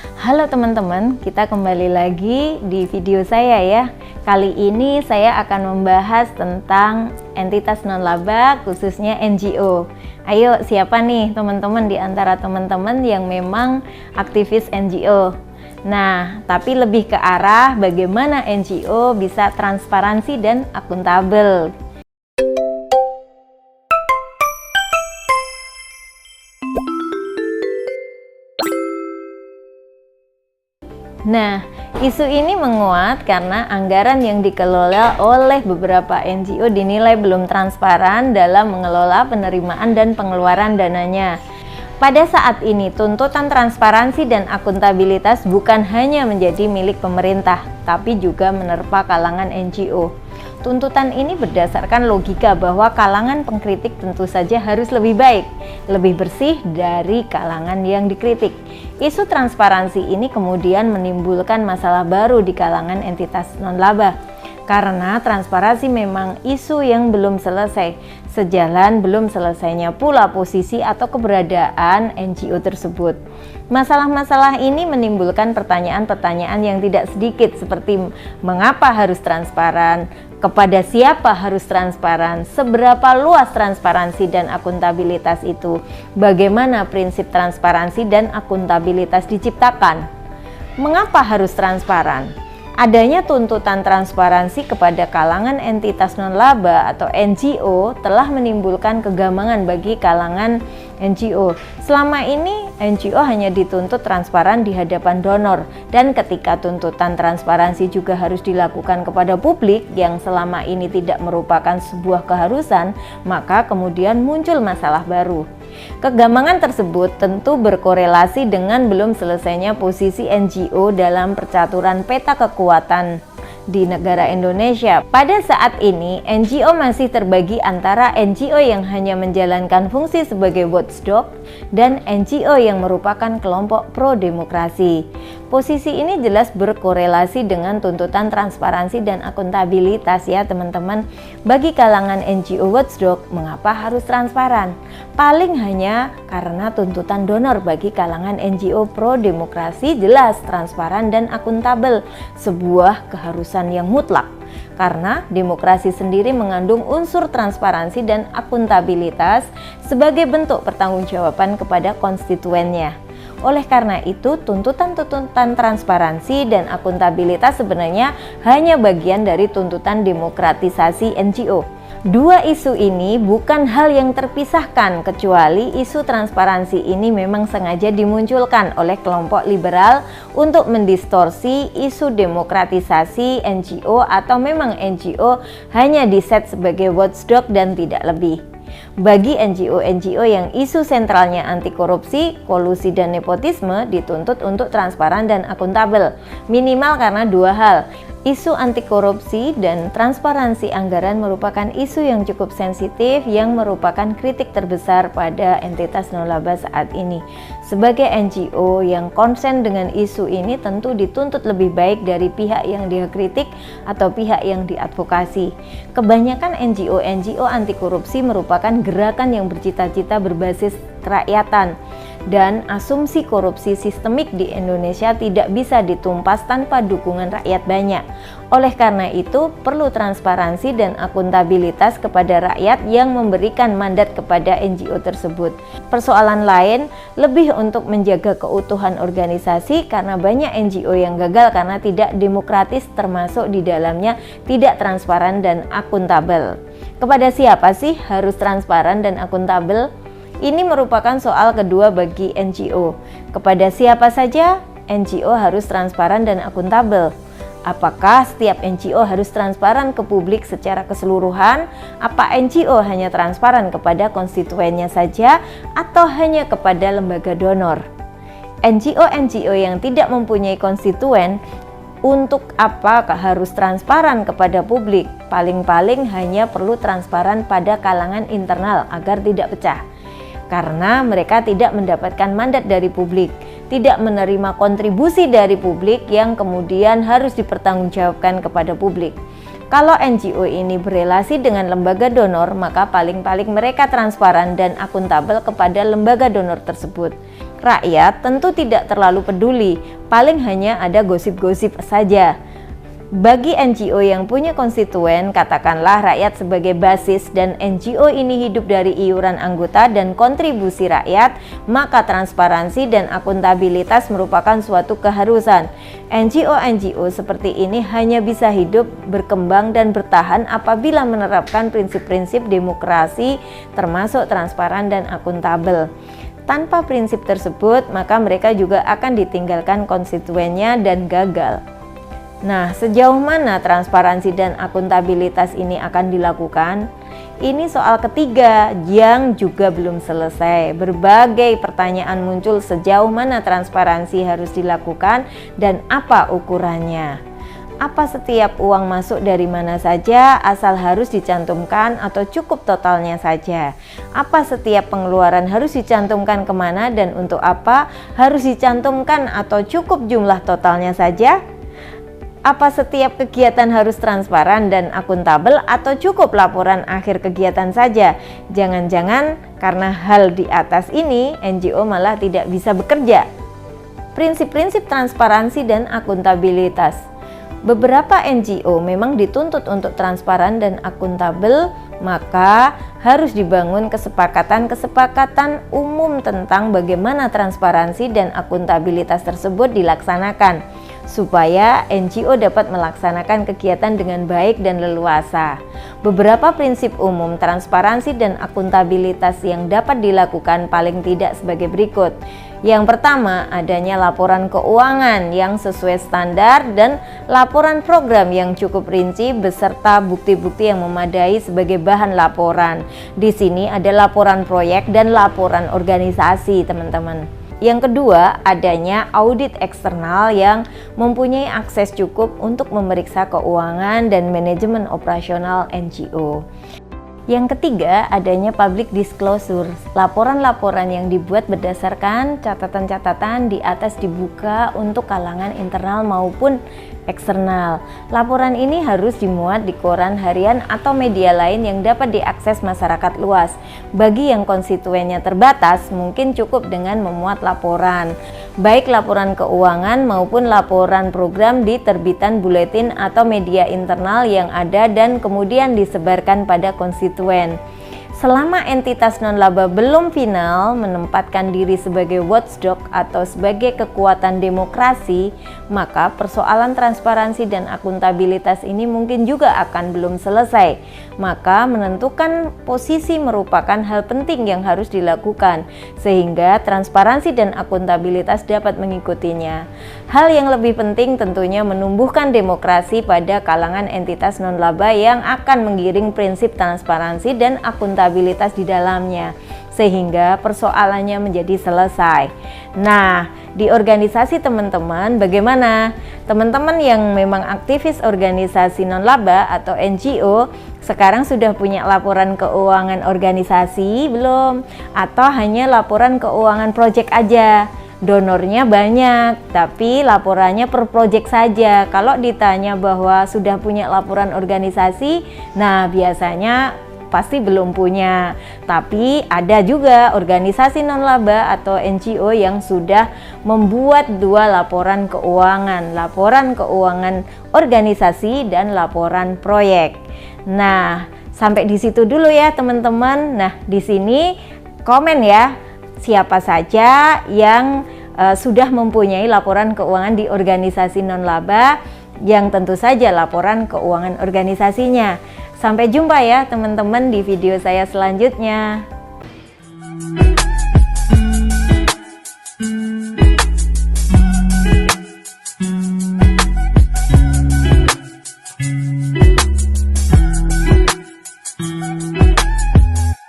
Halo teman-teman, kita kembali lagi di video saya ya. Kali ini saya akan membahas tentang entitas non-laba, khususnya NGO. Ayo, siapa nih teman-teman di antara teman-teman yang memang aktivis NGO? Nah, tapi lebih ke arah bagaimana NGO bisa transparansi dan akuntabel. Nah, isu ini menguat karena anggaran yang dikelola oleh beberapa NGO dinilai belum transparan dalam mengelola penerimaan dan pengeluaran dananya. Pada saat ini, tuntutan transparansi dan akuntabilitas bukan hanya menjadi milik pemerintah, tapi juga menerpa kalangan NGO. Tuntutan ini berdasarkan logika bahwa kalangan pengkritik tentu saja harus lebih baik, lebih bersih dari kalangan yang dikritik. Isu transparansi ini kemudian menimbulkan masalah baru di kalangan entitas non-laba. Karena transparansi memang isu yang belum selesai, sejalan belum selesainya pula posisi atau keberadaan NGO tersebut. Masalah-masalah ini menimbulkan pertanyaan-pertanyaan yang tidak sedikit seperti mengapa harus transparan, kepada siapa harus transparan, seberapa luas transparansi dan akuntabilitas itu, bagaimana prinsip transparansi dan akuntabilitas diciptakan, mengapa harus transparan. Adanya tuntutan transparansi kepada kalangan entitas non-laba atau NGO telah menimbulkan kegambangan bagi kalangan NGO. Selama ini NGO hanya dituntut transparan di hadapan donor, dan ketika tuntutan transparansi juga harus dilakukan kepada publik yang selama ini tidak merupakan sebuah keharusan, maka kemudian muncul masalah baru. Kegambangan tersebut tentu berkorelasi dengan belum selesainya posisi NGO dalam percaturan peta kekuatan di negara Indonesia. Pada saat ini, NGO masih terbagi antara NGO yang hanya menjalankan fungsi sebagai watchdog dan NGO yang merupakan kelompok pro-demokrasi. Posisi ini jelas berkorelasi dengan tuntutan transparansi dan akuntabilitas ya teman-teman. Bagi kalangan NGO watchdog, mengapa harus transparan? Paling hanya karena tuntutan donor. Bagi kalangan NGO pro-demokrasi jelas transparan dan akuntabel, sebuah keharusan yang mutlak. Karena demokrasi sendiri mengandung unsur transparansi dan akuntabilitas sebagai bentuk pertanggungjawaban kepada konstituennya. Oleh karena itu, tuntutan-tuntutan transparansi dan akuntabilitas sebenarnya hanya bagian dari tuntutan demokratisasi NGO. Dua isu ini bukan hal yang terpisahkan, kecuali isu transparansi ini memang sengaja dimunculkan oleh kelompok liberal untuk mendistorsi isu demokratisasi NGO, atau memang NGO hanya diset sebagai watchdog dan tidak lebih. Bagi NGO-NGO yang isu sentralnya anti korupsi, kolusi dan nepotisme dituntut untuk transparan dan akuntabel, minimal karena dua hal. Isu anti korupsi dan transparansi anggaran merupakan isu yang cukup sensitif yang merupakan kritik terbesar pada entitas non-laba saat ini. Sebagai NGO yang konsen dengan isu ini tentu dituntut lebih baik dari pihak yang dia kritik atau pihak yang diadvokasi. Kebanyakan NGO anti korupsi merupakan gerakan yang bercita-cita berbasis kerakyatan, dan asumsi korupsi sistemik di Indonesia tidak bisa ditumpas tanpa dukungan rakyat banyak. Oleh karena itu, perlu transparansi dan akuntabilitas kepada rakyat yang memberikan mandat kepada NGO tersebut. Persoalan lain lebih untuk menjaga keutuhan organisasi, karena banyak NGO yang gagal karena tidak demokratis, termasuk di dalamnya tidak transparan dan akuntabel. Kepada siapa sih harus transparan dan akuntabel? Ini merupakan soal kedua bagi NGO. Kepada siapa saja NGO harus transparan dan akuntabel? Apakah setiap NGO harus transparan ke publik secara keseluruhan? Apa NGO hanya transparan kepada konstituennya saja atau hanya kepada lembaga donor? NGO yang tidak mempunyai konstituen, untuk apa harus transparan kepada publik? Paling-paling hanya perlu transparan pada kalangan internal agar tidak pecah. Karena mereka tidak mendapatkan mandat dari publik, tidak menerima kontribusi dari publik yang kemudian harus dipertanggungjawabkan kepada publik. Kalau NGO ini berelasi dengan lembaga donor, maka paling-paling mereka transparan dan akuntabel kepada lembaga donor tersebut. rakyat tentu tidak terlalu peduli, paling hanya ada gosip-gosip saja. Bagi NGO yang punya konstituen, katakanlah rakyat sebagai basis dan NGO ini hidup dari iuran anggota dan kontribusi rakyat, maka transparansi dan akuntabilitas merupakan suatu keharusan. NGO seperti ini hanya bisa hidup, berkembang dan bertahan apabila menerapkan prinsip-prinsip demokrasi termasuk transparan dan akuntabel. Tanpa prinsip tersebut, maka mereka juga akan ditinggalkan konstituennya dan gagal. Nah, sejauh mana transparansi dan akuntabilitas ini akan dilakukan? Ini soal ketiga yang juga belum selesai. Berbagai pertanyaan muncul sejauh mana transparansi harus dilakukan dan apa ukurannya. Apa setiap uang masuk dari mana saja asal harus dicantumkan atau cukup totalnya saja? Apa setiap pengeluaran harus dicantumkan kemana dan untuk apa? Harus dicantumkan atau cukup jumlah totalnya saja? Apa setiap kegiatan harus transparan dan akuntabel atau cukup laporan akhir kegiatan saja? Jangan-jangan karena hal di atas ini NGO malah tidak bisa bekerja. Prinsip-prinsip transparansi dan akuntabilitas. Beberapa NGO memang dituntut untuk transparan dan akuntabel, maka harus dibangun kesepakatan-kesepakatan umum tentang bagaimana transparansi dan akuntabilitas tersebut dilaksanakan, supaya NGO dapat melaksanakan kegiatan dengan baik dan leluasa. Beberapa prinsip umum transparansi dan akuntabilitas yang dapat dilakukan paling tidak sebagai berikut. Yang pertama, adanya laporan keuangan yang sesuai standar dan laporan program yang cukup rinci beserta bukti-bukti yang memadai sebagai bahan laporan. Di sini ada laporan proyek dan laporan organisasi, teman-teman. Yang kedua, adanya audit eksternal yang mempunyai akses cukup untuk memeriksa keuangan dan manajemen operasional NGO. Yang ketiga, adanya public disclosure. Laporan-laporan yang dibuat berdasarkan catatan-catatan di atas dibuka untuk kalangan internal maupun eksternal. Laporan ini harus dimuat di koran harian atau media lain yang dapat diakses masyarakat luas. Bagi yang konstituennya terbatas, mungkin cukup dengan memuat laporan, baik laporan keuangan maupun laporan program di terbitan buletin atau media internal yang ada dan kemudian disebarkan pada konstituen. Selama entitas non-laba belum final menempatkan diri sebagai watchdog atau sebagai kekuatan demokrasi, maka persoalan transparansi dan akuntabilitas ini mungkin juga akan belum selesai. Maka menentukan posisi merupakan hal penting yang harus dilakukan, sehingga transparansi dan akuntabilitas dapat mengikutinya. Hal yang lebih penting tentunya menumbuhkan demokrasi pada kalangan entitas non-laba yang akan menggiring prinsip transparansi dan akuntabilitas di dalamnya, sehingga persoalannya menjadi selesai. Nah, di organisasi teman-teman bagaimana? Teman-teman yang memang aktivis organisasi non-laba atau NGO sekarang sudah punya laporan keuangan organisasi belum? Atau hanya laporan keuangan proyek aja? Donornya banyak, tapi laporannya per proyek saja. Kalau ditanya bahwa sudah punya laporan organisasi, nah biasanya pasti belum punya. Tapi ada juga organisasi non-laba atau NGO yang sudah membuat 2 laporan keuangan organisasi dan laporan proyek. Nah, sampai di situ dulu ya teman-teman. Nah, di sini komen ya, siapa saja yang sudah mempunyai laporan keuangan di organisasi non-laba, yang tentu saja laporan keuangan organisasinya. Sampai jumpa ya teman-teman di video saya selanjutnya.